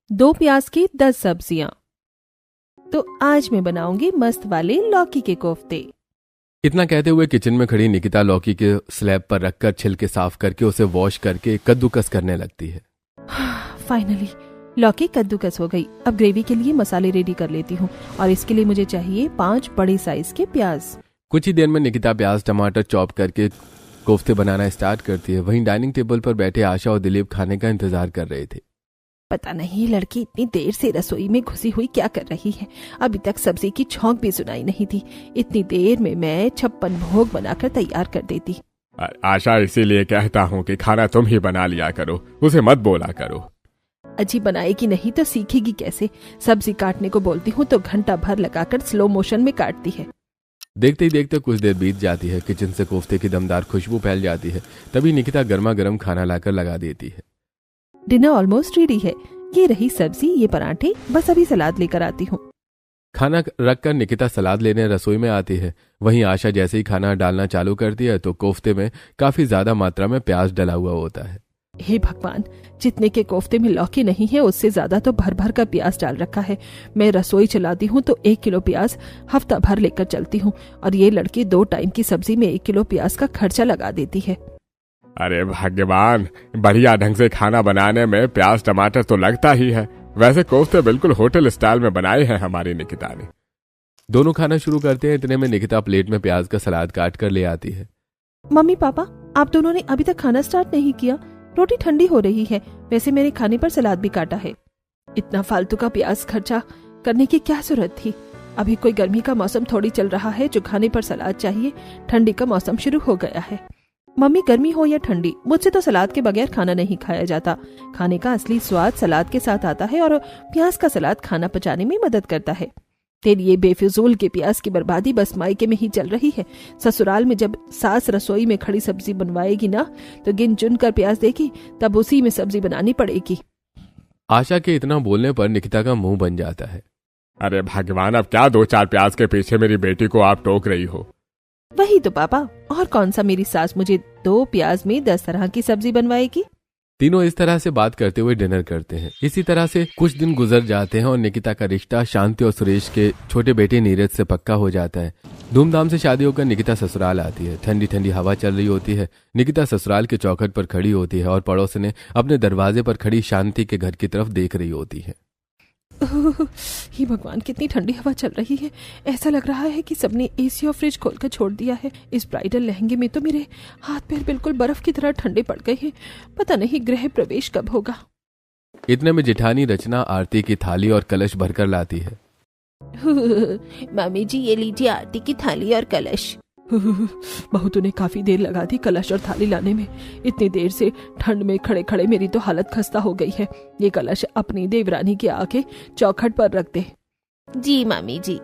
2 प्याज की 10 सब्जियां। तो आज मैं बनाऊंगी मस्त वाले लौकी के कोफ्ते। इतना कहते हुए किचन में खड़ी निकिता लौकी के स्लैब पर रखकर छिलके साफ करके उसे वॉश करके कद्दूकस करने लगती है। फाइनली लौकी कद्दूकस हो गई। अब ग्रेवी के लिए मसाले रेडी कर लेती हूँ और इसके लिए मुझे चाहिए 5 बड़े साइज के प्याज। कुछ ही देर में निकिता प्याज टमाटर चॉप करके कोफ्ते बनाना स्टार्ट करती है। वहीं डाइनिंग टेबल पर बैठे आशा और दिलीप खाने का इंतजार कर रहे थे। पता नहीं लड़की इतनी देर से रसोई में घुसी हुई क्या कर रही है। अभी तक सब्जी की छौंक भी सुनाई नहीं थी। इतनी देर में मैं 56 भोग बनाकर तैयार कर देती। आशा, इसीलिए कहता हूँ कि खाना तुम ही बना लिया करो, उसे मत बोला करो। अजी बनाएगी नहीं तो सीखेगी कैसे। सब्जी काटने को बोलती हूँ तो घंटा भर लगाकर स्लो मोशन में काटती है। देखते ही देखते कुछ देर बीत जाती है। किचन से कोफ्ते की दमदार खुशबू फैल जाती है। तभी निकिता गर्मा गर्म खाना लाकर लगा देती है। डिनर ऑलमोस्ट रेडी है। ये रही सब्जी, ये पराठे, बस अभी सलाद लेकर आती हूँ। खाना रखकर निकिता सलाद लेने रसोई में आती है। वहीं आशा जैसे ही खाना डालना चालू करती है तो कोफ्ते में काफी ज्यादा मात्रा में प्याज डला हुआ होता है। हे भगवान, जितने के कोफ्ते में लौकी नहीं है उससे ज्यादा तो भर भर का प्याज डाल रखा है। मैं रसोई चलाती हूँ तो 1 किलो प्याज हफ्ता भर लेकर चलती हूँ और ये लड़की 2 टाइम की सब्जी में 1 किलो प्याज का खर्चा लगा देती है। अरे भगवान, बढ़िया ढंग से खाना बनाने में प्याज टमाटर तो लगता ही है। वैसे कोफ्ते बिल्कुल होटल स्टाइल में बनाए हैं हमारी निकिता ने। दोनों खाना शुरू करते हैं। इतने में निकिता प्लेट में प्याज का सलाद काट कर ले आती है। मम्मी पापा, आप दोनों ने अभी तक खाना स्टार्ट नहीं किया। रोटी ठंडी हो रही है। वैसे मेरे खाने पर सलाद भी काटा है। इतना फालतू का प्याज खर्चा करने की क्या जरूरत थी। अभी कोई गर्मी का मौसम थोड़ी चल रहा है जो खाने पर सलाद चाहिए। ठंडी का मौसम शुरू हो गया है। मम्मी, गर्मी हो या ठंडी, मुझसे तो सलाद के बगैर खाना नहीं खाया जाता। खाने का असली स्वाद सलाद के साथ आता है और प्याज का सलाद खाना पचाने में मदद करता है। तेरी ये बेफिजूल के प्याज की बर्बादी बस मायके में ही चल रही है। ससुराल में जब सास रसोई में खड़ी सब्जी बनवाएगी ना तो गिन चुन कर प्याज देगी, तब उसी में सब्जी बनानी पड़ेगी। आशा के इतना बोलने पर निकिता का मुंह बन जाता है। अरे भगवान, अब क्या 2-4 प्याज के पीछे मेरी बेटी को आप टोक रही हो। वही तो पापा, और कौन सा मेरी सास मुझे 2 प्याज में 10 तरह की सब्जी बनवाएगी। तीनों इस तरह से बात करते हुए डिनर करते हैं। इसी तरह से कुछ दिन गुजर जाते हैं और निकिता का रिश्ता शांति और सुरेश के छोटे बेटे नीरज से पक्का हो जाता है। धूमधाम से शादी होकर निकिता ससुराल आती है। ठंडी ठंडी हवा चल रही होती है। निकिता ससुराल के चौखट पर खड़ी होती है और पड़ोस ने अपने दरवाजे पर खड़ी शांति के घर की तरफ देख रही होती है। हे भगवान, कितनी ठंडी हवा चल रही है। ऐसा लग रहा है कि सबने एसी और फ्रिज खोलकर छोड़ दिया है। इस ब्राइडल लहंगे में तो मेरे हाथ पैर बिल्कुल बर्फ की तरह ठंडे पड़ गए हैं। पता नहीं गृह प्रवेश कब होगा। इतने में जेठानी रचना आरती की थाली और कलश भरकर लाती है। मामी जी, ये लीजिए आरती की थाली और कलश। बहू तूने काफी देर लगा दी कलश और थाली लाने में। इतनी देर से ठंड में खड़े खड़े मेरी तो हालत खस्ता हो गई है। ये कलश अपनी देवरानी के आके चौखट पर रख दे। जी मामी जी।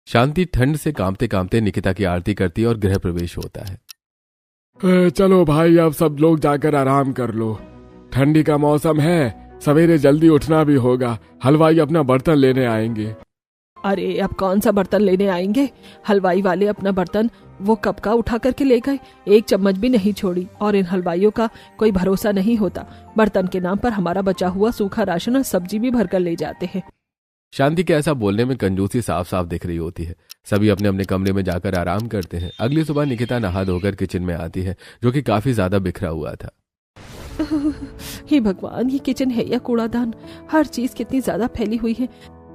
शांति ठंड से कांपते कांपते निकिता की आरती करती है और गृह प्रवेश होता है। चलो भाई, अब सब लोग जाकर आराम कर लो। ठंडी का मौसम है, सवेरे जल्दी उठना भी होगा। हलवाई अपना बर्तन लेने आएंगे। अरे अब कौन सा बर्तन लेने आएंगे। हलवाई वाले अपना बर्तन वो कब का उठा करके ले गए। 1 चम्मच भी नहीं छोड़ी। और इन हलवाइयों का कोई भरोसा नहीं होता। बर्तन के नाम पर हमारा बचा हुआ सूखा राशन और सब्जी भी भरकर ले जाते हैं। शांति के ऐसा बोलने में कंजूसी साफ साफ दिख रही होती है। सभी अपने अपने कमरे में जाकर आराम करते हैं। अगली सुबह निकिता नहा धोकर किचन में आती है, जो कि काफी ज्यादा बिखरा हुआ था। हे भगवान, ये किचन है या कूड़ादान। हर चीज कितनी ज्यादा फैली हुई है।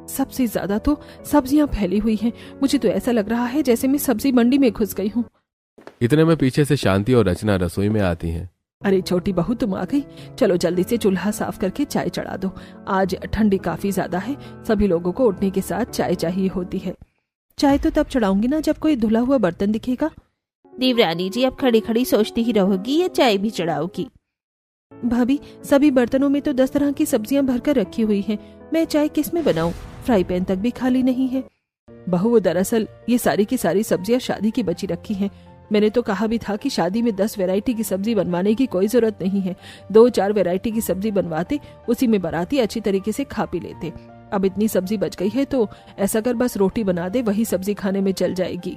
सबसे ज्यादा तो सब्जियां फैली हुई हैं। मुझे तो ऐसा लग रहा है जैसे मैं सब्जी मंडी में घुस गई हूँ। इतने में पीछे से शांति और रचना रसोई में आती हैं। अरे छोटी बहू, तुम आ गई। चलो जल्दी से चूल्हा साफ करके चाय चढ़ा दो। आज ठंडी काफी ज्यादा है। सभी लोगों को उठने के साथ चाय चाहिए होती है। चाय तो तब चढ़ाऊंगी ना जब कोई धुला हुआ बर्तन दिखेगा। देवरानी जी, अब खड़ी खड़ी सोचती ही रहोगी या चाय भी चढ़ाओगी। भाभी, सभी बर्तनों में तो 10 तरह की सब्जियां भरकर रखी हुई हैं। मैं चाय किस में बनाऊं? फ्राई पैन तक भी खाली नहीं है। बहू, दरअसल ये सारी की सारी सब्जियां शादी की बची रखी हैं। मैंने तो कहा भी था कि शादी में 10 वैरायटी की सब्जी बनवाने की कोई जरूरत नहीं है। 2-4 वैरायटी की सब्जी बनवाते, उसी में बाराती अच्छी तरीके से खा पी लेते। अब इतनी सब्जी बच गई है तो ऐसा कर बस रोटी बना दे, वही सब्जी खाने में चल जाएगी।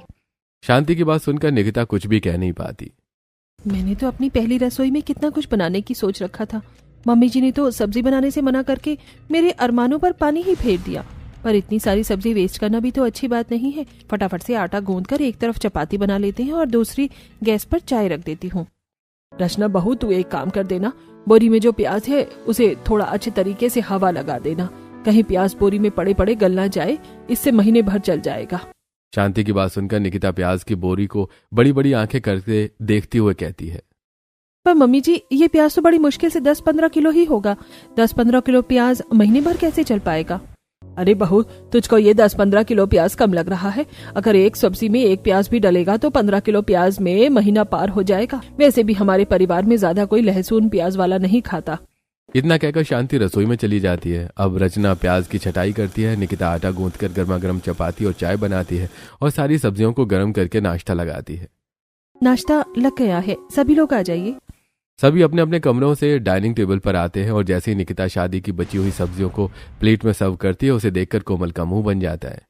शांति की बात सुनकर निकिता कुछ भी कह नहीं पाती। मैंने तो अपनी पहली रसोई में कितना कुछ बनाने की सोच रखा था। मम्मी जी ने तो सब्जी बनाने से मना करके मेरे अरमानों पर पानी ही फेर दिया। पर इतनी सारी सब्जी वेस्ट करना भी तो अच्छी बात नहीं है। फटाफट से आटा गूंदकर एक तरफ चपाती बना लेते हैं और दूसरी गैस पर चाय रख देती हूँ। रचना बहू, तू एक काम कर देना, बोरी में जो प्याज है उसे थोड़ा अच्छे तरीके से हवा लगा देना, कहीं प्याज बोरी में पड़े पड़े गल ना जाए, इससे महीने भर चल जाएगा। शांति की बात सुनकर निकिता प्याज की बोरी को बड़ी बड़ी आंखें करके देखते हुए कहती है, पर मम्मी जी, ये प्याज तो बड़ी मुश्किल से 10-15 किलो ही होगा। 10-15 किलो प्याज महीने भर कैसे चल पाएगा? अरे बहू, तुझको ये 10-15 किलो प्याज कम लग रहा है। अगर एक सब्जी में एक प्याज भी डलेगा तो 15 किलो प्याज में महीना पार हो जाएगा। वैसे भी हमारे परिवार में ज्यादा कोई लहसुन प्याज वाला नहीं खाता। इतना कहकर शांति रसोई में चली जाती है। अब रचना प्याज की छटाई करती है, निकिता आटा गूंथकर गर्मा गर्म चपाती और चाय बनाती है और सारी सब्जियों को गर्म करके नाश्ता लगाती है। नाश्ता लग गया है, सभी लोग आ जाइए। सभी अपने अपने कमरों से डाइनिंग टेबल पर आते हैं और जैसे ही निकिता शादी की बची हुई सब्जियों को प्लेट में सर्व करती है, उसे देखकर कोमल का मुंह बन जाता है।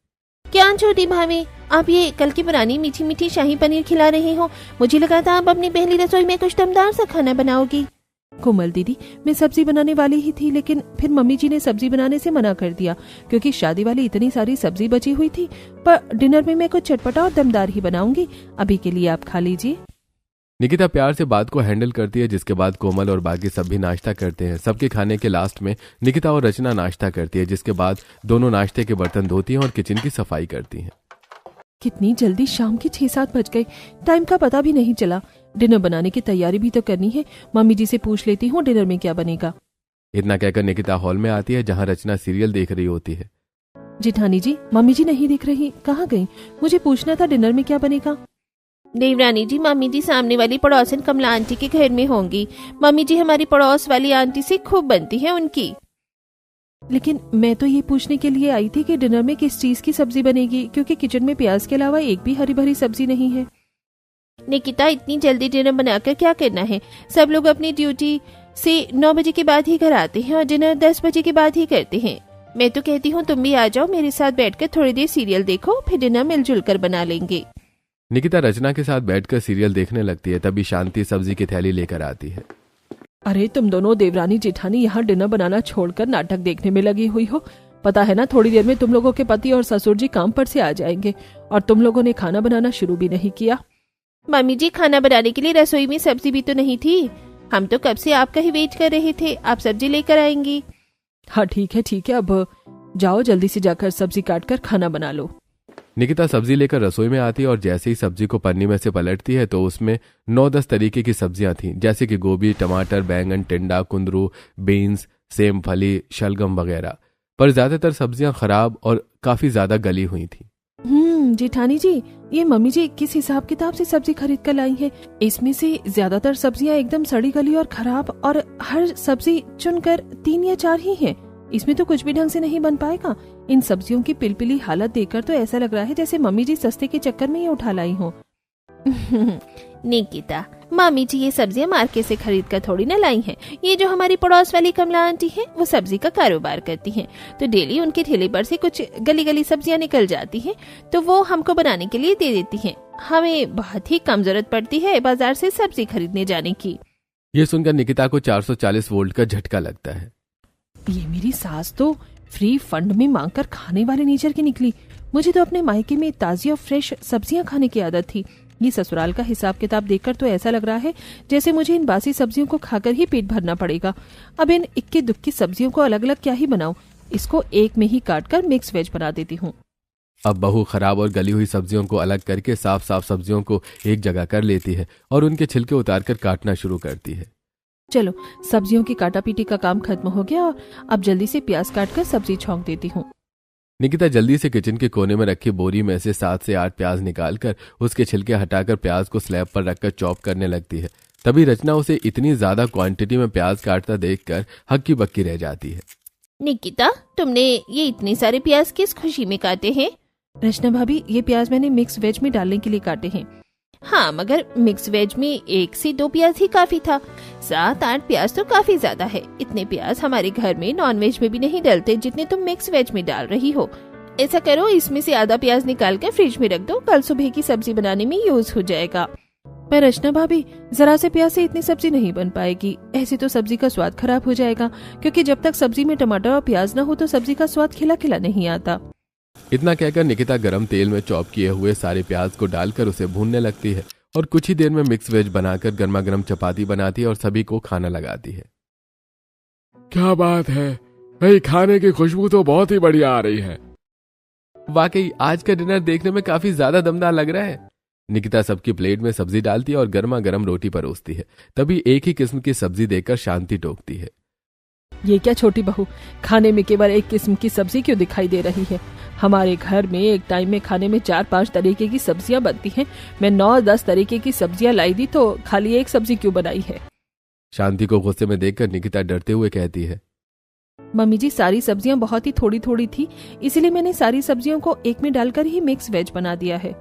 क्या छोटी भाभी, आप ये कल की पुरानी मीठी मीठी शाही पनीर खिला रही हो? मुझे लगा था आप अपनी पहली रसोई में कुछ दमदार सा खाना बनाओगी। कोमल दीदी, मैं सब्जी बनाने वाली ही थी, लेकिन फिर मम्मी जी ने सब्जी बनाने से मना कर दिया क्योंकि शादी वाली इतनी सारी सब्जी बची हुई थी। पर डिनर में मैं कुछ चटपटा और दमदार ही बनाऊंगी। अभी के लिए आप खा लीजिए। निकिता प्यार से बात को हैंडल करती है, जिसके बाद कोमल और बाकी सब भी नाश्ता करते हैं। सबके खाने के लास्ट में निकिता और रचना नाश्ता करती है, जिसके बाद दोनों नाश्ते के बर्तन धोती हैं और किचन की सफाई करती हैं। कितनी जल्दी शाम के 6-7 बज गए, टाइम का पता भी नहीं चला। डिनर बनाने की तैयारी भी तो करनी है। मम्मी जी से पूछ लेती हूँ डिनर में क्या बनेगा। इतना कहकर निकिता हॉल में आती है, जहाँ रचना सीरियल देख रही होती है। जेठानी जी, मम्मी जी नहीं दिख रही, कहाँ गई? मुझे पूछना था डिनर में क्या बनेगा। देवरानी जी, मम्मी जी सामने वाली पड़ोसन कमला आंटी के घर में होंगी। मम्मी जी हमारी पड़ोस वाली आंटी से खूब बनती है उनकी। लेकिन मैं तो ये पूछने के लिए आई थी कि डिनर में किस चीज की सब्जी बनेगी, क्योंकि किचन में प्याज के अलावा एक भी हरी भरी सब्जी नहीं है। निकिता, इतनी जल्दी डिनर बनाकर क्या करना है? सब लोग अपनी ड्यूटी से 9 बजे के बाद ही घर आते हैं और डिनर 10 बजे के बाद ही करते हैं। मैं तो कहती हूँ तुम भी आ जाओ, मेरे साथ बैठकर थोड़ी देर सीरियल देखो, फिर डिनर मिलजुल कर बना लेंगे। निकिता रचना के साथ बैठकर सीरियल देखने लगती है। तभी शांति सब्जी की थैली लेकर आती है। अरे तुम दोनों देवरानी जेठानी यहाँ डिनर बनाना छोड़कर नाटक देखने में लगी हुई हो। पता है ना, थोड़ी देर में तुम लोगों के पति और ससुर जी काम पर से आ जाएंगे और तुम लोगों ने खाना बनाना शुरू भी नहीं किया। मम्मी जी, खाना बनाने के लिए रसोई में सब्जी भी तो नहीं थी। हम तो कब से आपका ही वेट कर रहे थे, आप सब्जी लेकर आएंगी। हाँ ठीक है, अब जाओ जल्दी से जाकर सब्जी काट कर खाना बना लो। निकिता सब्जी लेकर रसोई में आती है और जैसे ही सब्जी को पन्नी में से पलटती है तो उसमें 9-10 तरीके की सब्जियां थीं, जैसे कि गोभी, टमाटर, बैंगन, टिंडा, कुंदरू, बीन्स, सेम फली, शलगम वगैरह। पर ज्यादातर सब्जियां खराब और काफी ज्यादा गली हुई थी। जेठानी जी, ये मम्मी जी किस हिसाब किताब से सब्जी खरीद कर लाई है? इसमें से ज्यादातर सब्जियां एकदम सड़ी गली और खराब, और हर सब्जी चुनकर 3 या 4 ही है। इसमें तो कुछ भी ढंग से नहीं बन पाएगा। इन सब्जियों की पिलपिली हालत देखकर तो ऐसा लग रहा है जैसे मम्मी जी सस्ते के चक्कर में ये उठा लाई हो। निकिता, मम्मी जी ये सब्जियां मार्केट से खरीद कर थोड़ी ना लाई हैं। ये जो हमारी पड़ोस वाली कमला आंटी है, वो सब्जी का कारोबार करती हैं, तो डेली उनके ठेले पर से कुछ गली गली सब्जियां निकल जाती हैं, तो वो हमको बनाने के लिए दे देती हैं। हमें बहुत ही कम जरूरत पड़ती है बाजार से सब्जी खरीदने जाने की। ये सुनकर निकिता को 440 वोल्ट का झटका लगता है। ये मेरी सास तो फ्री फंड में मांगकर खाने वाले नेचर की निकली। मुझे तो अपने मायके में ताजी और फ्रेश सब्जियां खाने की आदत थी। ये ससुराल का हिसाब किताब देखकर तो ऐसा लग रहा है जैसे मुझे इन बासी सब्जियों को खाकर ही पेट भरना पड़ेगा। अब इन इक्की दुक्की सब्जियों को अलग अलग क्या ही बनाऊं, इसको एक में ही काटकर मिक्स वेज बना देती हूँ। अब बहू खराब और गली हुई सब्जियों को अलग करके साफ साफ सब्जियों को एक जगह कर लेती है और उनके छिलके उतारकर काटना शुरू करती है। चलो, सब्जियों की काटा पीटी का काम खत्म हो गया और अब जल्दी से प्याज काटकर सब्जी छौंक देती हूँ। निकिता जल्दी से किचन के कोने में रखी बोरी में से 7 से 8 प्याज निकालकर उसके छिलके हटाकर प्याज को स्लैब पर रखकर चॉप करने लगती है। तभी रचना उसे इतनी ज्यादा क्वांटिटी में प्याज काटता देखकर हक्की बक्की रह जाती है। निकिता, तुमने ये इतने सारे प्याज किस खुशी में काटे हैं? रचना भाभी, ये प्याज मैंने मिक्स वेज में डालने के लिए काटे हैं। हाँ, मगर मिक्स वेज में 1 से 2 प्याज ही काफी था। 7-8 प्याज तो काफी ज्यादा है। इतने प्याज हमारे घर में नॉन वेज में भी नहीं डलते जितने तुम मिक्स वेज में डाल रही हो। ऐसा करो, इसमें से आधा प्याज निकाल कर फ्रिज में रख दो, कल सुबह की सब्जी बनाने में यूज हो जाएगा। पर रचना भाभी, जरा से प्याज से इतनी सब्जी नहीं बन पाएगी। ऐसे तो सब्जी का स्वाद खराब हो जाएगा, क्योंकि जब तक सब्जी में टमाटर और प्याज ना हो तो सब्जी का स्वाद खिला खिला नहीं आता। इतना कहकर निकिता गरम तेल में चॉप किए हुए सारे प्याज को डालकर उसे भूनने लगती है और कुछ ही देर में मिक्स वेज बनाकर गर्मा गर्म चपाती बनाती है और सभी को खाना लगाती है। क्या बात है भाई, खाने की खुशबू तो बहुत ही बढ़िया आ रही है। वाकई आज का डिनर देखने में काफी ज्यादा दमदार लग रहा है। निकिता सबकी प्लेट में सब्जी डालती है और गर्मा गर्म रोटी परोसती है। तभी एक ही किस्म की सब्जी देखकर शांति टोकती है। ये क्या छोटी बहू, खाने में केवल एक किस्म की सब्जी क्यों दिखाई दे रही है? हमारे घर में एक टाइम में खाने में 4-5 तरीके की सब्जियां बनती हैं। मैं 9-10 तरीके की सब्जियां लाई दी तो खाली एक सब्जी क्यों बनाई है? शांति को गुस्से में देखकर निकिता डरते हुए कहती है, मम्मी जी, सारी सब्जियां बहुत ही थोड़ी थोड़ी थी, इसलिए मैंने सारी सब्जियों को एक में डालकर ही मिक्स वेज बना दिया है।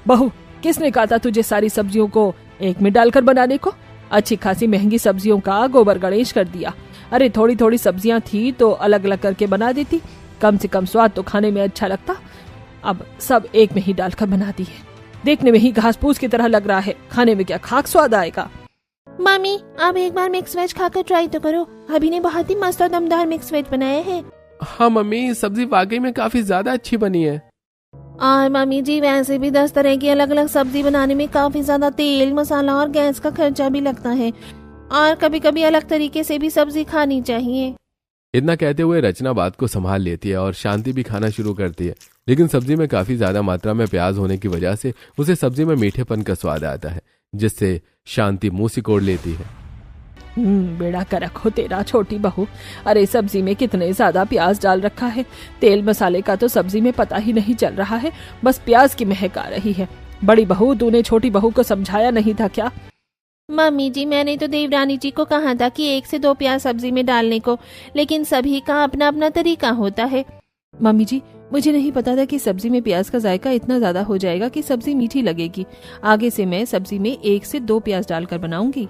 बहू, किसने कहा था तुझे सारी सब्जियों को एक में डालकर बनाने को? अच्छी खासी महंगी सब्जियों का गोबर गणेश कर दिया। अरे थोड़ी थोड़ी सब्जियां थी तो अलग अलग करके बना देती, कम से कम स्वाद तो खाने में अच्छा लगता। अब सब एक में ही डालकर बना दी है। देखने में ही घास फूस की तरह लग रहा है, खाने में क्या खाक स्वाद आएगा? मम्मी, आप एक बार मिक्स वेज खाकर ट्राई तो करो। अभी ने बहुत ही मस्त और दमदार मिक्स वेज बनाए हैं। हाँ मम्मी, सब्जी वाकई में काफी ज्यादा अच्छी बनी है। और मम्मी जी, वैसे भी 10 तरह की अलग अलग सब्जी बनाने में काफी ज्यादा तेल, मसाला और गैस का खर्चा भी लगता है, और कभी कभी अलग तरीके से भी सब्जी खानी चाहिए। इतना कहते हुए रचना बात को संभाल लेती है और शांति भी खाना शुरू करती है। लेकिन सब्जी में काफी ज्यादा मात्रा में प्याज होने की वजह से उसे सब्जी में मीठेपन का स्वाद आता है, जिससे शांति मुंह सिकोड़ लेती है। बेड़ा करक हो तेरा छोटी बहू। अरे सब्जी में कितने ज्यादा प्याज डाल रखा है। तेल मसाले का तो सब्जी में पता ही नहीं चल रहा है, बस प्याज की महक आ रही है। बड़ी बहू, तूने छोटी बहू को समझाया नहीं था क्या? मम्मी जी, मैंने तो देवरानी जी को कहा था कि 1 से 2 प्याज सब्जी में डालने को, लेकिन सभी का अपना अपना तरीका होता है। मम्मी जी, मुझे नहीं पता था कि सब्जी में प्याज का जायका इतना ज्यादा हो जाएगा कि सब्जी मीठी लगेगी। आगे से मैं सब्जी में 1 से 2 प्याज डालकर बनाऊंगी।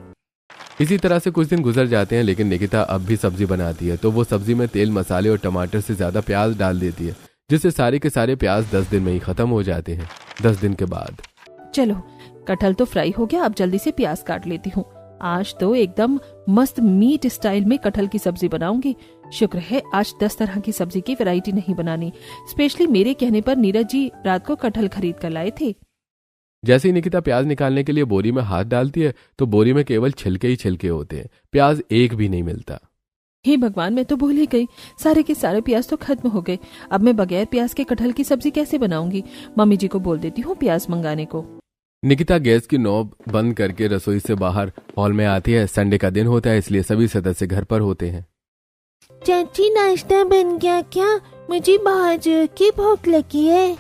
इसी तरह से कुछ दिन गुजर जाते हैं, लेकिन निकिता अब भी सब्जी बनाती है तो वो सब्जी में तेल, मसाले और टमाटर से ज्यादा प्याज डाल देती है, जिससे सारे के सारे प्याज 10 दिन में ही खत्म हो जाते हैं। 10 दिन के बाद चलो, कटहल तो फ्राई हो गया, अब जल्दी से प्याज काट लेती हूँ। आज तो एकदम मस्त मीट स्टाइल में कटहल की सब्जी बनाऊंगी। शुक्र है आज 10 तरह की सब्जी की वैरायटी नहीं बनानी। स्पेशली मेरे कहने पर नीरज जी रात को कटहल खरीद कर लाए थे। जैसे ही निकिता प्याज निकालने के लिए बोरी में हाथ डालती है तो बोरी में केवल छिलके ही छिलके होते हैं, प्याज एक भी नहीं मिलता। हे भगवान, मैं तो भूल ही गई, सारे के सारे प्याज तो खत्म हो गए। अब मैं बगैर प्याज के कटहल की सब्जी कैसे बनाऊंगी? मम्मी जी को बोल देती हूँ प्याज मंगाने को। निकिता गैस की नॉब बंद करके रसोई से बाहर हॉल में आती है। संडे का दिन होता है, इसलिए सभी सदस्य घर पर होते हैं। चाची, नाश्ता बन गया क्या? मुझे बहुत जोर की भूख लगी है।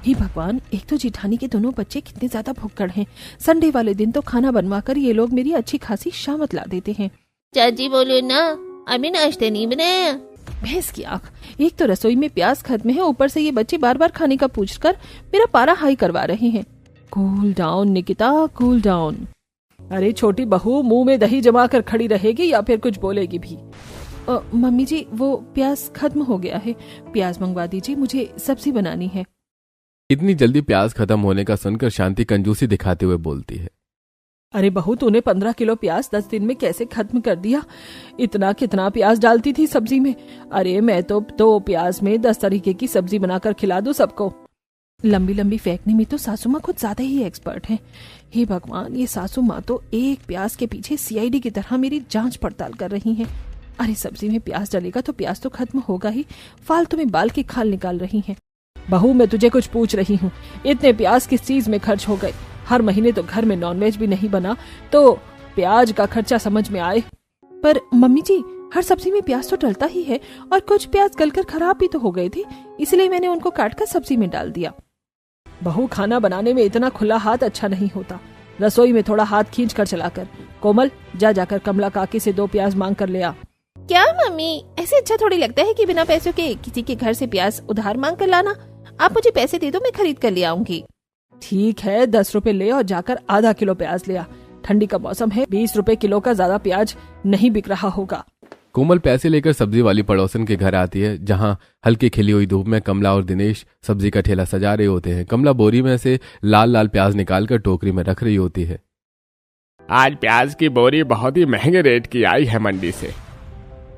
हे भगवान, एक तो जेठानी के दोनों बच्चे कितने ज्यादा भुक्कड़ हैं। संडे वाले दिन तो खाना बनवाकर ये लोग मेरी अच्छी खासी शामत ला देते हैं। चाची बोलो ना, अभी नाश्ता नहीं बनाया। भैंस की आंख, एक तो रसोई में प्याज खत्म है, ऊपर से ये बच्चे बार बार खाने का पूछकर मेरा पारा हाई करवा रहे हैं। Cool down Nikita, cool down. अरे छोटी बहू, मुंह में दही जमा कर खड़ी रहेगी या फिर कुछ बोलेगी भी? मम्मी जी, वो प्याज खत्म हो गया है, प्याज मंगवा दीजिए, मुझे सब्जी बनानी है। इतनी जल्दी प्याज खत्म होने का सुनकर शांति कंजूसी दिखाते हुए बोलती है, अरे बहू, तूने 15 किलो प्याज 10 दिन में कैसे खत्म कर दिया? इतना कितना प्याज डालती थी सब्जी में? अरे मैं तो 2 प्याज में 10 तरीके की सब्जी बनाकर खिला दूं सबको। लंबी लंबी फेंकने में तो सासू माँ खुद ज्यादा ही एक्सपर्ट हैं। हे भगवान, ये सासू माँ तो एक प्याज के पीछे CID की तरह मेरी जांच पड़ताल कर रही हैं। अरे सब्जी में प्याज डलेगा तो प्याज तो खत्म होगा ही, फालतू में बाल की खाल निकाल रही हैं। बहू, मैं तुझे कुछ पूछ रही हूँ, इतने प्याज किस चीज में खर्च हो गए? हर महीने तो घर में नॉनवेज भी नहीं बना, तो प्याज का खर्चा समझ में आए। पर मम्मी जी, हर सब्जी में प्याज तो डलता ही है, और कुछ प्याज गलकर खराब भी तो हो गए थे, इसलिए मैंने उनको काटकर सब्जी में डाल दिया। बहू, खाना बनाने में इतना खुला हाथ अच्छा नहीं होता, रसोई में थोड़ा हाथ खींच कर चला कर। कोमल, जाकर कमला काकी से 2 प्याज मांग कर ले आ। क्या मम्मी, ऐसे अच्छा थोड़ी लगता है कि बिना पैसों के किसी के घर से प्याज उधार मांग कर लाना? आप मुझे पैसे दे दो, मैं खरीद कर ले आऊंगी। ठीक है, 10 रुपए ले और जाकर आधा किलो प्याज ले आ। ठंडी का मौसम है, 20 रुपए किलो का ज्यादा प्याज नहीं बिक रहा होगा। कोमल पैसे लेकर सब्जी वाली पड़ोसन के घर आती है, जहां हल्की खिली हुई धूप में कमला और दिनेश सब्जी का ठेला सजा रहे होते हैं। कमला बोरी में से लाल लाल प्याज निकालकर टोकरी में रख रही होती है। आज प्याज की बोरी बहुत ही महंगे रेट की आई है मंडी से।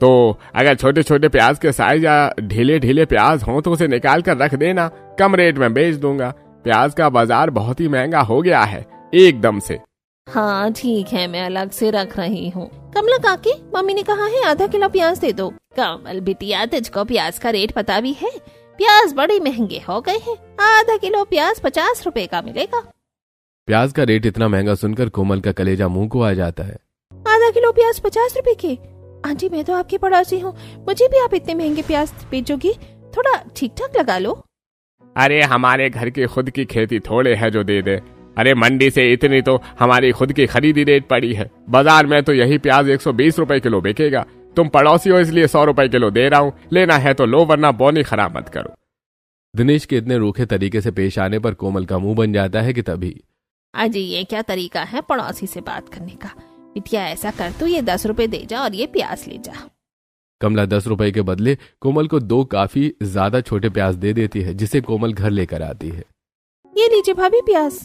तो अगर छोटे छोटे प्याज के साइज या ढीले ढीले प्याज हों तो उसे निकाल कर रख देना, कम रेट में बेच दूंगा। प्याज का बाजार बहुत ही महंगा हो गया है एकदम से। हाँ ठीक है, मैं अलग से रख रही हूँ। कमला काकी, मम्मी ने कहा है आधा किलो प्याज दे दो। कमल बिटिया, तुझको प्याज का रेट पता भी है? प्याज बड़े महंगे हो गए हैं। आधा किलो प्याज 50 रुपए का मिलेगा। प्याज का रेट इतना महंगा सुनकर कोमल का कलेजा मुंह को आ जाता है। आधा किलो प्याज 50 रुपए के? आंटी, मैं तो आपकी पड़ोसी हूँ, मुझे भी आप इतने महंगे प्याज बेचोगी? थोड़ा ठीक ठाक लगा लो। अरे हमारे घर की खुद की खेती थोड़े है जो दे दे। अरे मंडी से इतनी तो हमारी खुद की खरीदी रेट पड़ी है। बाजार में तो यही प्याज 120 रुपए किलो बिकेगा। तुम पड़ोसी हो इसलिए 100 रुपए किलो दे रहा हूँ, लेना है तो लो, वरना बोनी खराब मत करो। दिनेश के इतने रूखे तरीके से पेश आने पर कोमल का मुंह बन जाता है कि तभी अजी, ये क्या तरीका है पड़ोसी से बात करने का? बिटिया ऐसा कर, तू ये 10 रुपए दे जा और ये प्याज ले जा। कमला 10 रुपए के बदले कोमल को 2 काफी ज्यादा छोटे प्याज दे देती है, जिसे कोमल घर लेकर आती है। ये लीजिए भाभी प्याज।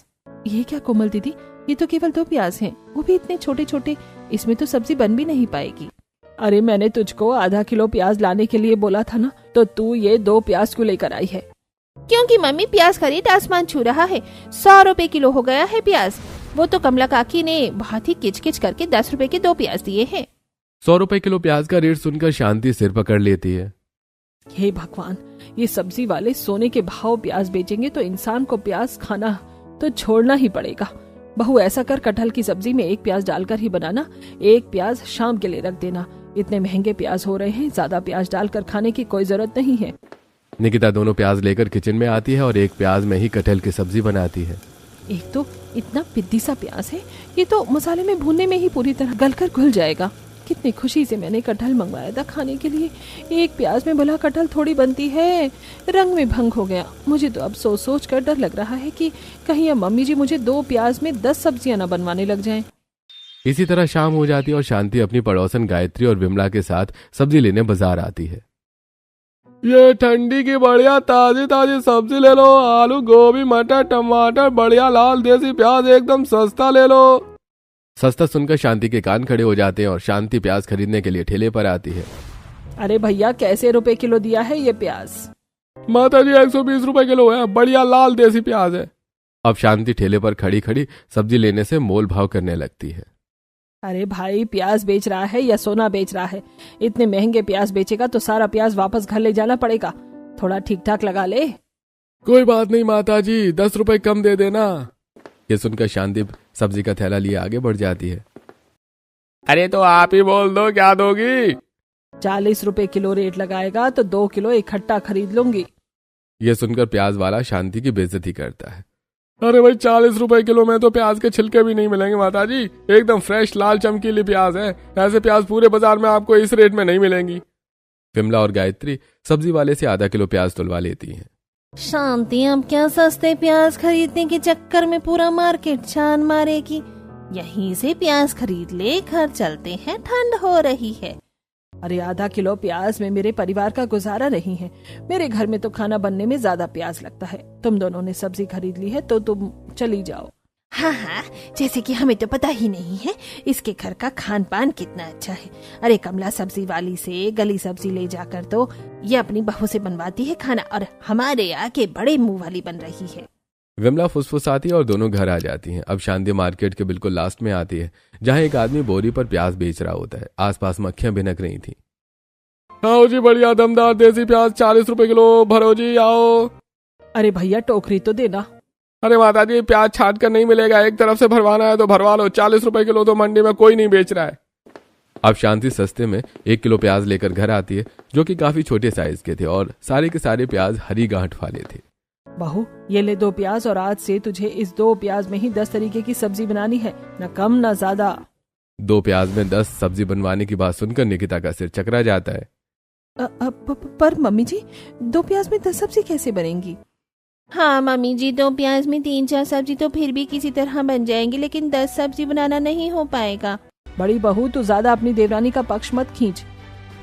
ये क्या कोमल दीदी, ये तो केवल 2 प्याज हैं, वो भी इतने छोटे छोटे, इसमें तो सब्जी बन भी नहीं पाएगी। अरे मैंने तुझको आधा किलो प्याज लाने के लिए बोला था ना, तो तू ये 2 प्याज क्यों लेकर आई है? क्योंकि मम्मी प्याज का रेट आसमान छू रहा है। 100 रुपए किलो हो गया है प्याज। वो तो कमला काकी ने बहुत ही किचकिच करके 10 रुपए के 2 प्याज दिए हैं। 100 रुपए किलो प्याज का रेट सुनकर शांति सिर पकड़ लेती है। हे भगवान, ये सब्जी वाले सोने के भाव प्याज बेचेंगे तो इंसान को प्याज खाना तो छोड़ना ही पड़ेगा। बहू, ऐसा कर, कटहल की सब्जी में 1 प्याज डालकर ही बनाना, 1 प्याज शाम के लिए रख देना। इतने महंगे प्याज हो रहे हैं, ज्यादा प्याज डालकर खाने की कोई जरूरत नहीं है। निकिता दोनों प्याज लेकर किचन में आती है और 1 प्याज में ही कटहल की सब्जी बनाती है। एक तो इतना पिद्दी सा प्याज है, ये तो मसाले में भूनने में ही पूरी तरह गलकर घुल जाएगा। कितनी खुशी से मैंने कटहल मंगवाया था खाने के लिए। 1 प्याज में भला कटहल थोड़ी बनती है। रंग में भंग हो गया। मुझे तो अब सोच सोच कर डर लग रहा है कि कहीं अब मम्मी जी मुझे 2 प्याज में 10 सब्जियां न बनवाने लग जाएं। इसी तरह शाम हो जाती है और शांति अपनी पड़ोसन गायत्री और विमला के साथ सब्जी लेने बाजार आती है। ये ठंडी की बढ़िया ताजी ताजी सब्जी ले लो। आलू, गोभी, मटर, टमाटर, बढ़िया लाल देसी प्याज एकदम सस्ता ले लो। सस्ता सुनकर शांति के कान खड़े हो जाते हैं और शांति प्याज खरीदने के लिए ठेले पर आती है। अरे भैया, कैसे रुपए किलो दिया है ये प्याज? माता जी 120 रुपए किलो है, बढ़िया लाल देसी प्याज है। अब शांति ठेले पर खड़ी खड़ी सब्जी लेने से मोल भाव करने लगती है। अरे भाई, प्याज बेच रहा है या सोना बेच रहा है? इतने महंगे प्याज बेचेगा तो सारा प्याज वापस घर ले जाना पड़ेगा। थोड़ा ठीक ठाक लगा ले। कोई बात नहीं माता जी, 10 रुपए कम दे देना। ये सुनकर शांति सब्जी का थैला लिए आगे बढ़ जाती है। अरे तो आप ही बोल दो, क्या दोगी? 40 रुपए किलो रेट लगाएगा तो 2 किलो इकट्ठा खरीद लूंगी। ये सुनकर प्याज वाला शांति की बेइज्जती करता है। अरे भाई, 40 रुपए किलो में तो प्याज के छिलके भी नहीं मिलेंगे माता जी। एकदम फ्रेश लाल चमकीली प्याज है। ऐसे प्याज पूरे बाजार में आपको इस रेट में नहीं मिलेंगी। विमला और गायत्री सब्जी वाले से आधा किलो प्याज तुलवा लेती हैं। शांति अब क्या सस्ते प्याज खरीदने के चक्कर में पूरा मार्केट छान मारेगी। यहीं से प्याज खरीद ले, घर चलते हैं, ठंड हो रही है। अरे आधा किलो प्याज में मेरे परिवार का गुजारा नहीं है। मेरे घर में तो खाना बनने में ज्यादा प्याज लगता है। तुम दोनों ने सब्जी खरीद ली है तो तुम चली जाओ। हाँ हाँ, जैसे कि हमें तो पता ही नहीं है इसके घर का खान पान कितना अच्छा है। अरे कमला सब्जी वाली से गली सब्जी ले जाकर तो ये अपनी बहू से बनवाती है खाना, और हमारे आके बड़े मुंह वाली बन रही है। विमला फुसफुसाती है और दोनों घर आ जाती हैं। अब शांति मार्केट के बिल्कुल लास्ट में आती है, जहाँ एक आदमी बोरी पर प्याज बेच रहा होता है। आसपास मक्खियां भिनक रही थी। आओ जी, बढ़िया दमदार देसी प्याज 40 रुपए किलो, भरो जी आओ। अरे भैया, टोकरी तो देना। अरे माता जी, प्याज छाट कर नहीं मिलेगा, एक तरफ से भरवाना है तो भरवा लो। 40 रुपए किलो तो मंडी में कोई नहीं बेच रहा है। अब शांति सस्ते में 1 किलो प्याज लेकर घर आती है, जो कि काफी छोटे साइज के थे और सारे के सारे प्याज हरी गांठ वाले थे। बहू, ये ले 2 प्याज और आज से तुझे इस 2 प्याज में ही 10 तरीके की सब्जी बनानी है, न कम न ज्यादा। 2 प्याज में 10 सब्जी बनवाने की बात सुनकर निकिता का सिर चकरा जाता है। पर मम्मी जी, 2 प्याज में 10 सब्जी कैसे बनेंगी? हाँ मम्मी जी, 2 प्याज में 3-4 सब्जी तो फिर भी किसी तरह बन जाएंगी, लेकिन 10 सब्जी बनाना नहीं हो पाएगा। बड़ी बहू, तू ज्यादा अपनी देवरानी का पक्ष मत खींच।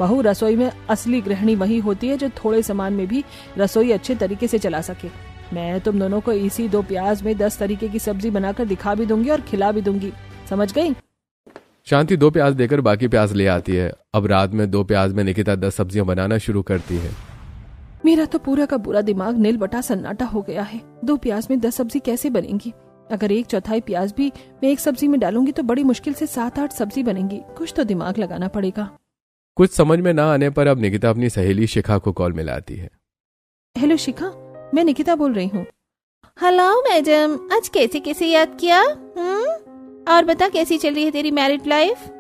बहू, रसोई में असली गृहिणी वही होती है जो थोड़े सामान में भी रसोई अच्छे तरीके से चला सके। मैं तुम दोनों को इसी 2 प्याज में 10 तरीके की सब्जी बनाकर दिखा भी दूंगी और खिला भी दूंगी। समझ गई? शांति 2 प्याज देकर बाकी प्याज ले आती है। अब रात में 2 प्याज में निकिता 10 सब्जियां बनाना शुरू करती है। मेरा तो पूरा का पूरा दिमाग नील बटा सन्नाटा हो गया है। 2 प्याज में 10 सब्जी कैसे बनेंगी? अगर 1/4 प्याज भी मैं एक सब्जी में डालूंगी तो बड़ी मुश्किल से 7-8 सब्जी बनेंगी। कुछ तो दिमाग लगाना पड़ेगा। कुछ समझ में ना आने पर अब निकिता अपनी सहेली शिखा को कॉल मिलाती है। हेलो शिखा, मैं निकिता बोल रही हूँ। हेलो मैडम, आज कैसे कैसे याद किया? और बता, कैसी चल रही है तेरी मैरिड लाइफ?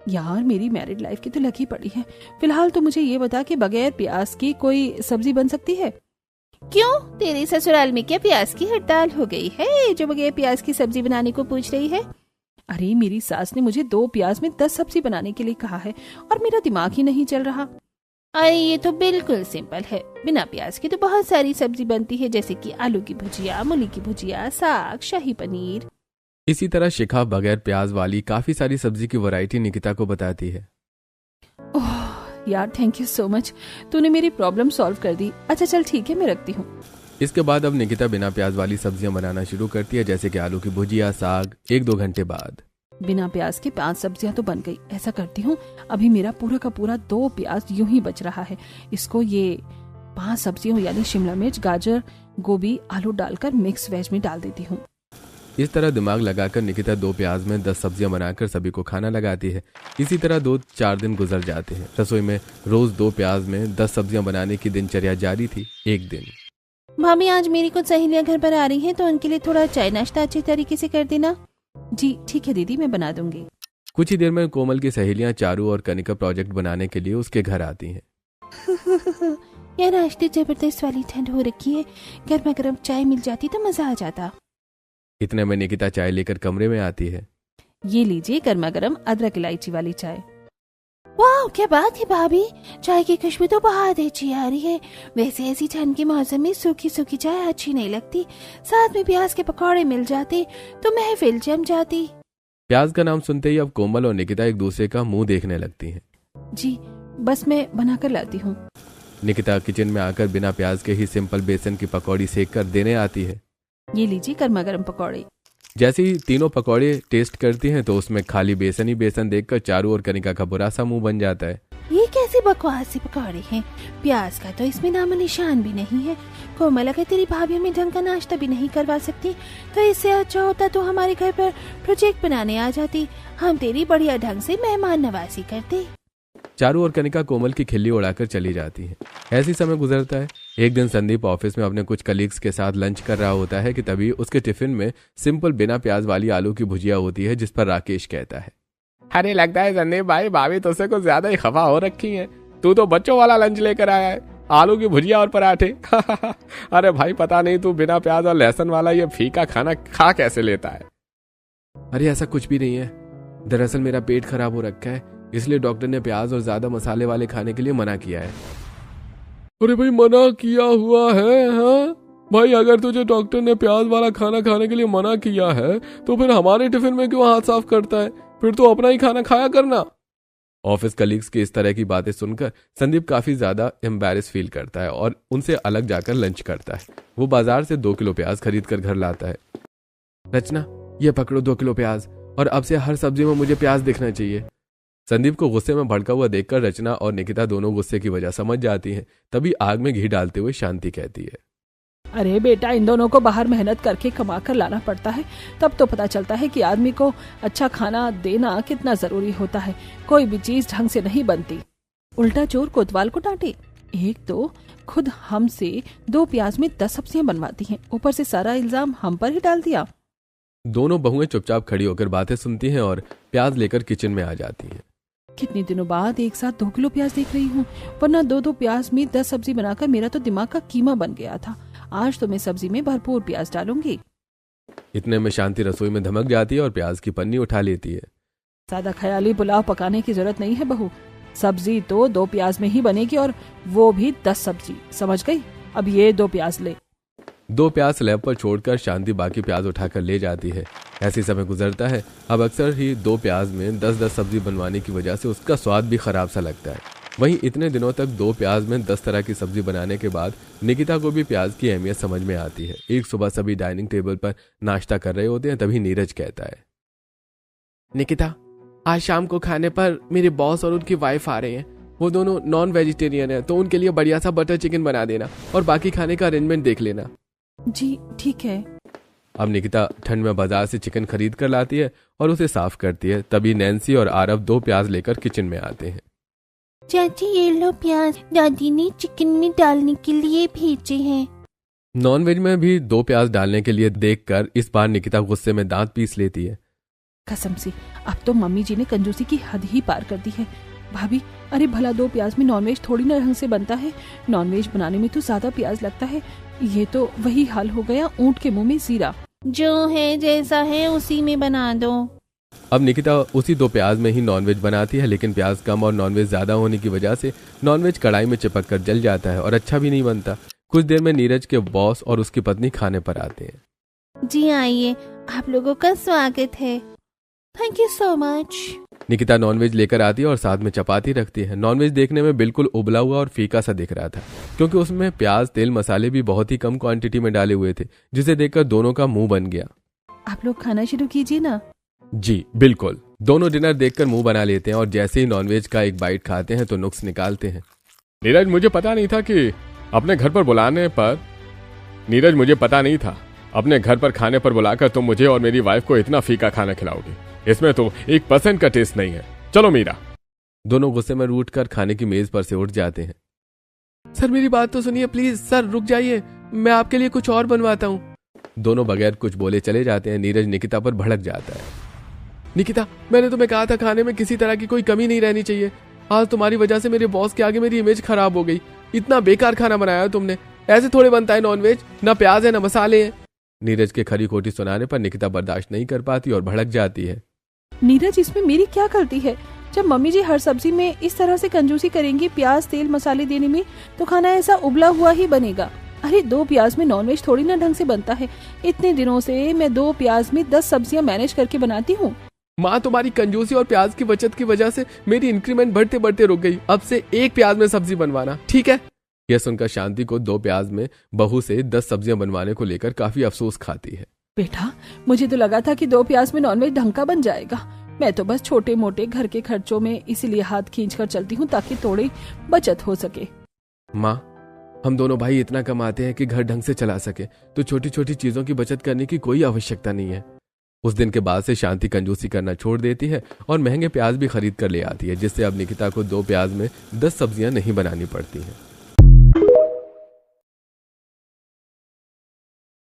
यार, मेरी मैरिड लाइफ की तो लगी पड़ी है। फिलहाल तो मुझे ये बता कि बगैर प्याज की कोई सब्जी बन सकती है? क्यों, तेरे ससुराल में क्या प्याज की हड़ताल हो गई है जो बगैर प्याज की सब्जी बनाने को पूछ रही है? अरे, मेरी सास ने मुझे 2 प्याज में 10 सब्जी बनाने के लिए कहा है और मेरा दिमाग ही नहीं चल रहा। अरे ये तो बिल्कुल सिंपल है। बिना प्याज की तो बहुत सारी सब्जी बनती है, जैसे कि आलू की भुजिया, मूली की भुजिया, साग, शाही पनीर। इसी तरह शिखा बगैर प्याज वाली काफी सारी सब्जी की वैरायटी निकिता को बताती है। ओह यार, थैंक यू सो मच, तूने मेरी प्रॉब्लम सॉल्व कर दी। अच्छा चल ठीक है, मैं रखती हूँ। इसके बाद अब निकिता बिना प्याज वाली सब्जियां बनाना शुरू करती है, जैसे कि आलू की भुजिया, साग। 1-2 घंटे बाद बिना प्याज के 5 सब्जियां तो बन गई। ऐसा करती हूँ, अभी मेरा पूरा का पूरा 2 प्याज यूं ही बच रहा है। इसको ये 5 सब्जियों यानी शिमला मिर्च, गाजर, गोभी, आलू डालकर मिक्स वेज में डाल देती हूँ। इस तरह दिमाग लगाकर निकिता 2 प्याज में 10 सब्जियां बनाकर सभी को खाना लगाती है। इसी तरह 2-4 दिन गुजर जाते हैं। रसोई में रोज 2 प्याज में 10 सब्जियां बनाने की दिनचर्या जारी थी। एक दिन, भाभी आज मेरी कुछ सहेलियां घर पर आ रही हैं, तो उनके लिए थोड़ा चाय नाश्ता अच्छे तरीके से कर देना। जी ठीक है दीदी, मैं बना दूंगी। कुछ ही देर में कोमल की सहेलियां चारू और कनिका प्रोजेक्ट बनाने के लिए उसके घर आती हैं। यार आज तो जबरदस्त वाली ठंड हो रखी है, गर्मा गर्म चाय मिल जाती तो मजा आ जाता। इतने में निकिता चाय लेकर कमरे में आती है। ये लीजिए गर्मा गर्म अदरक इलायची वाली चाय। वाह क्या बात है भाभी, चाय की खुशबू तो बहुत अच्छी आ रही है। वैसे ऐसी ठंड के मौसम में सूखी सूखी चाय अच्छी नहीं लगती, साथ में प्याज के पकौड़े मिल जाते तो महफिल जम जाती। प्याज का नाम सुनते ही अब कोमल और निकिता एक दूसरे का मुंह देखने लगती हैं। जी बस मैं बनाकर लाती हूँ। निकिता किचन में आकर बिना प्याज के ही सिंपल बेसन की पकौड़ी सेक कर देने आती है। ये लीजिए गर्मा गर्म पकौड़े। जैसे ही तीनों पकौड़े टेस्ट करती हैं तो उसमें खाली बेसन ही बेसन देखकर चारू और कनिका का बुरा सा मुंह बन जाता है। ये कैसे बकवास से पकौड़े हैं, प्याज का तो इसमें नामो निशान भी नहीं है। कोमल, अगर तेरी भाभी हमें ढंग का नाश्ता भी नहीं करवा सकती तो इससे अच्छा होता तो हमारे घर पर प्रोजेक्ट बनाने आ जाती, हम तेरी बढ़िया ढंग से मेहमान नवाजी करते। चारू और कनिका कोमल की खिल्ली उड़ाकर चली जाती हैं। ऐसी समय गुजरता है। एक दिन संदीप ऑफिस में अपने कुछ कलीग्स के साथ लंच कर रहा होता है कि तभी उसके टिफिन में सिंपल बिना प्याज वाली आलू की भुजिया होती है, जिस पर राकेश कहता है, अरे लगता है संदीप भाई भाभी तुझसे कुछ ज्यादा ही खफा हो रखी है। तू तो बच्चों वाला लंच लेकर आया है, आलू की भुजिया और पराठे। अरे भाई पता नहीं तू बिना प्याज और लहसुन वाला ये फीका खाना खा कैसे लेता है। अरे ऐसा कुछ भी नहीं है, दरअसल मेरा पेट खराब हो रखा है, इसलिए डॉक्टर ने प्याज और ज्यादा मसाले वाले खाने के लिए मना किया है। अरे भाई मना किया हुआ है? हाँ भाई, अगर तुझे डॉक्टर ने प्याज वाला खाना खाने के लिए मना किया है तो फिर हमारे टिफिन में क्यों हाथ साफ करता है? फिर तो अपना ही खाना खाया करना। ऑफिस कलीग्स की इस तरह की बातें सुनकर संदीप काफी ज्यादा एम्बैरेस फील करता है और उनसे अलग जाकर लंच करता है। वो बाजार से 2 किलो प्याज खरीद कर घर लाता है। रचना, ये पकड़ो 2 किलो प्याज, और अब से हर सब्जी में मुझे प्याज दिखना चाहिए। संदीप को गुस्से में भड़का हुआ देखकर रचना और निकिता दोनों गुस्से की वजह समझ जाती हैं। तभी आग में घी डालते हुए शांति कहती है, अरे बेटा, इन दोनों को बाहर मेहनत करके कमा कर लाना पड़ता है, तब तो पता चलता है कि आदमी को अच्छा खाना देना कितना जरूरी होता है। कोई भी चीज ढंग से नहीं बनती, उल्टा चोर कोतवाल को डांटे। एक तो खुद हमसे 2 प्याज में 10 सब्जियां बनवाती हैं, ऊपर से सारा इल्जाम हम पर ही डाल दिया। दोनों बहुएं चुपचाप खड़ी होकर बातें सुनती हैं और प्याज लेकर किचन में आ जाती हैं। कितने दिनों बाद एक साथ 2 किलो प्याज देख रही हूँ, वरना 2-2 प्याज में 10 सब्जी बनाकर मेरा तो दिमाग का कीमा बन गया था। आज तो मैं सब्जी में भरपूर प्याज डालूंगी। इतने में शांति रसोई में धमक जाती है और प्याज की पन्नी उठा लेती है। सादा ख्याली पुलाव पकाने की जरूरत नहीं है बहू, सब्जी तो 2 प्याज में ही बनेगी, और वो भी 10 सब्जी, समझ गई? अब ये 2 प्याज ले। 2 प्याज स्लैब पर छोड़कर शांति बाकी प्याज उठाकर ले जाती है। ऐसी समय गुजरता है। अब अक्सर ही 2 प्याज में 10-10 सब्जी बनवाने की वजह से उसका स्वाद भी खराब सा लगता है। वहीं इतने दिनों तक 2 प्याज में 10 तरह की सब्जी बनाने के बाद निकिता को भी प्याज की अहमियत समझ में आती है। एक सुबह सभी डाइनिंग टेबल पर नाश्ता कर रहे होते हैं, तभी नीरज कहता है, निकिता, आज शाम को खाने पर मेरे बॉस और उनकी वाइफ आ रहे हैं। वो दोनों नॉन वेजिटेरियन है, तो उनके लिए बढ़िया सा बटर चिकन बना देना और बाकी खाने का अरेंजमेंट देख लेना। जी ठीक है। अब निकिता ठंड में बाजार से चिकन खरीद कर लाती है और उसे साफ करती है। तभी नैन्सी और आरव 2 प्याज लेकर किचन में आते हैं। चाची ये लो प्याज, दादी ने चिकन में डालने के लिए भेजे हैं। नॉनवेज में भी 2 प्याज डालने के लिए देखकर इस बार निकिता गुस्से में दांत पीस लेती है। कसम से अब तो मम्मी जी ने कंजूसी की हद ही पार कर दी है। भाभी, अरे भला 2 प्याज में नॉनवेज थोड़ी ना ढंग से बनता है। नॉनवेज बनाने में तो ज्यादा प्याज लगता है। ये तो वही हाल हो गया ऊंट के मुंह में जीरा। जो है जैसा है उसी में बना दो। अब निकिता उसी 2 प्याज में ही नॉनवेज बनाती है, लेकिन प्याज कम और नॉनवेज ज्यादा होने की वजह से नॉनवेज कढ़ाई में चिपक कर जल जाता है और अच्छा भी नहीं बनता। कुछ देर में नीरज के बॉस और उसकी पत्नी खाने पर आते हैं। जी आइए, आप लोगों का स्वागत है। Thank you so much. Nikita nonveg लेकर आती है और साथ में चपाती रखती है। नॉनवेज देखने में बिल्कुल उबला हुआ और फीका सा दिख रहा था, क्योंकि उसमें प्याज, तेल, मसाले भी बहुत ही कम क्वांटिटी में डाले हुए थे, जिसे देखकर दोनों का मुंह बन गया। आप लोग खाना शुरू कीजिए ना। जी बिल्कुल। दोनों डिनर देखकर मुंह बना लेते हैं और जैसे ही नॉनवेज का एक बाइट खाते हैं तो नुक्स निकालते हैं। नीरज, मुझे पता नहीं था कि अपने घर पर बुलाने पर अपने घर पर खाने पर बुलाकर तुम मुझे और मेरी वाइफ को इतना फीका खाना खिलाओगे। इसमें तो 1% का टेस्ट नहीं है। चलो मीरा। दोनों गुस्से में रूठ कर खाने की मेज पर से उठ जाते हैं। सर मेरी बात तो सुनिए प्लीज। सर रुक जाइए, मैं आपके लिए कुछ और बनवाता हूँ। दोनों बगैर कुछ बोले चले जाते हैं। नीरज निकिता पर भड़क जाता है। निकिता, मैंने तुम्हें कहा था खाने में किसी तरह की कोई कमी नहीं रहनी चाहिए। आज तुम्हारी वजह से मेरे बॉस के आगे मेरी इमेज खराब हो गई। इतना बेकार खाना बनाया तुमने। ऐसे थोड़े बनता है नॉनवेज, ना प्याज है ना मसाले हैं। नीरज के खरी खोटी सुनाने पर निकिता बर्दाश्त नहीं कर पाती और भड़क जाती है। नीरज, इसमें मेरी क्या गलती है? जब मम्मी जी हर सब्जी में इस तरह से कंजूसी करेंगी प्याज, तेल, मसाले देने में, तो खाना ऐसा उबला हुआ ही बनेगा। अरे 2 प्याज में नॉनवेज थोड़ी ना ढंग से बनता है। इतने दिनों से मैं 2 प्याज में 10 सब्जियां मैनेज करके बनाती हूँ। माँ, तुम्हारी कंजूसी और प्याज की बचत की वजह से मेरी इंक्रीमेंट बढ़ते बढ़ते रुक गई। अब से 1 प्याज में सब्जी बनवाना, ठीक है? यह सुनकर शांति को 2 प्याज में बहू से 10 सब्जियां बनवाने को लेकर काफी अफसोस खाती है। बेटा, मुझे तो लगा था कि 2 प्याज में नॉनवेज ढंग का बन जाएगा। मैं तो बस छोटे मोटे घर के खर्चों में इसीलिए हाथ खींच कर चलती हूँ ताकि थोड़ी बचत हो सके। माँ, हम दोनों भाई इतना कमाते हैं कि घर ढंग से चला सके, तो छोटी छोटी चीजों की बचत करने की कोई आवश्यकता नहीं है। उस दिन के बाद से शांति कंजूसी करना छोड़ देती है और महंगे प्याज भी खरीद कर ले आती है, जिससे अब निकिता को 2 प्याज में 10 सब्जियां नहीं बनानी पड़ती हैं।